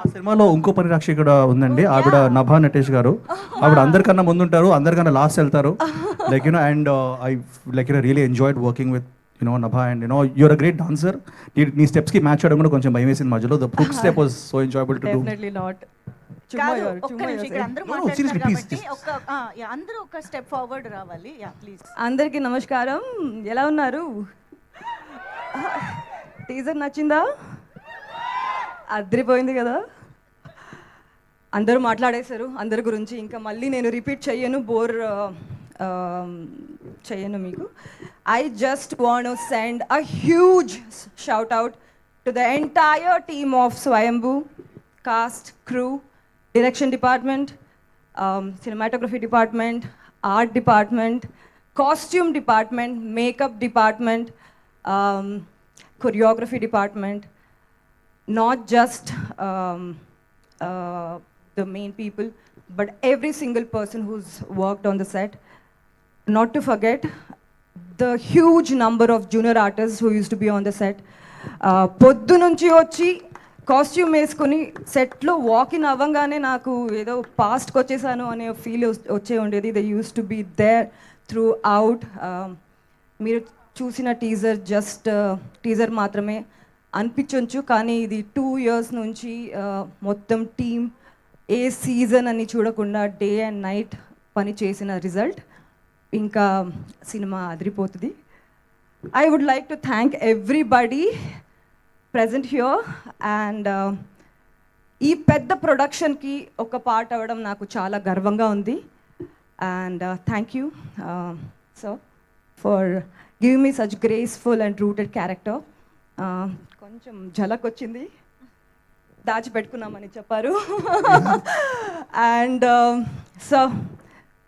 ఆ సినిమాలో ఇంకో పరిరక్ష ఇక్కడ ఉందండి. ఆవిడ నభా నటేష్ గారు. ఆవిడ అందరికన్నా ముందుంటారు, అందరికన్నా లాస్ట్ వెళ్తారు. Like and I really enjoyed working with Nabha and you're a great dancer. నీ స్టెప్స్ కి మ్యాచ్ చేయడం కూడా కొంచెం భయం వేసింది మధ్యలో. The hook step was so enjoyable to do. Definitely not. కాదు, ఒక్క నిమిషం, ఇక్కడ అందరూ No, no, మాట్లాడుతున్నారు seriously, please, కాబట్టి just- అందరూ ఒక స్టెప్ ఫార్వర్డ్ రావాలి. Yeah please. అందరికీ నమస్కారం. ఎలా ఉన్నారు? టీజర్ నచ్చిందా? అదిరిపోయింది కదా. అందరూ మాట్లాడేశారు అందరి గురించి. ఇంకా మళ్ళీ నేను రిపీట్ చెయ్యను, బోర్ చెయ్యను మీకు. I just want to send a huge shout out to the entire team of Swayambhu, cast, crew, direction department, cinematography department, art department, costume department, makeup department, choreography department, not just the main people, but every single person who's worked on the set. Not to forget the huge number of junior artists who used to be on the set. పొద్దు నుంచి వచ్చి costume వేసుకొని సెట్లో walk-in అవ్వగానే నాకు ఏదో పాస్ట్కి వచ్చేసాను అనే ఫీల్ వచ్చే ఉండేది. They use to be there throughout. మీరు చూసిన టీజర్ జస్ట్ టీజర్ మాత్రమే అనిపించవచ్చు, కానీ ఇది 2 years నుంచి మొత్తం టీమ్ ఏ సీజన్ అని చూడకుండా డే అండ్ నైట్ పని చేసిన రిజల్ట్. ఇంకా సినిమా అదిరిపోతుంది. I would like to thank everybody present here and ఈ పెద్ద ప్రొడక్షన్కి ఒక పార్ట్ అవ్వడం నాకు చాలా గర్వంగా ఉంది. And thank you sir for giving me such graceful and rooted character. కొంచెం ఝలక్ వచ్చింది, దాచిపెట్టుకున్నామని చెప్పారు. And sir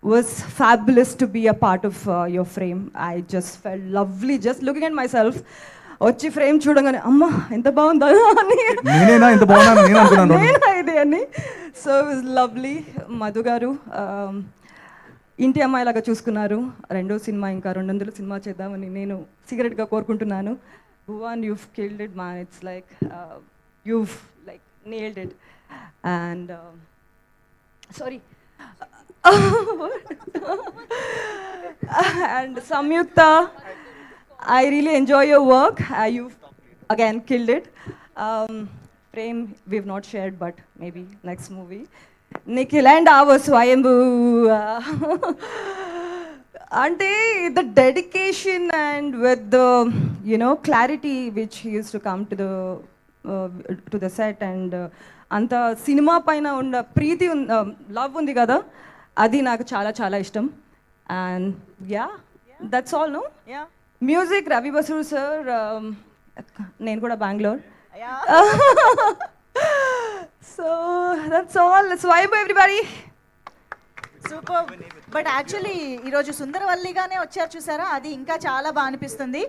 was fabulous to be a part of your frame. I just felt lovely just looking at myself. వచ్చి frame చూడగానే అమ్మ ఎంత బాగుందా అని ఇది అని. So is lovely. మధు గారు ఇంటి అమ్మాయిలాగా చూసుకున్నారు. రెండో సినిమా ఇంకా 200 సినిమా చేద్దామని నేను సీక్రెట్గా కోరుకుంటున్నాను. Bhuvan, you've killed it man. It's like you've like nailed it. And sorry. And Samyukta, I really enjoy your work. You've again killed it. Frame we've not shared, but maybe next movie. Nikhil and our Swayambhu. Ante the dedication and with the clarity which he used to come to the set and anta cinema paina unda preeti love undi kada, adi naaku chaala chaala ishtam. And yeah, that's all. No, yeah music Ravi Basrur sir. నేను కూడా Bengaluru. So that's all. స్వైబ్ everybody. Super. But actually ఈరోజు సుందరవల్లిగానే వచ్చారు చూసారా, అది ఇంకా చాలా బాగా అనిపిస్తుంది.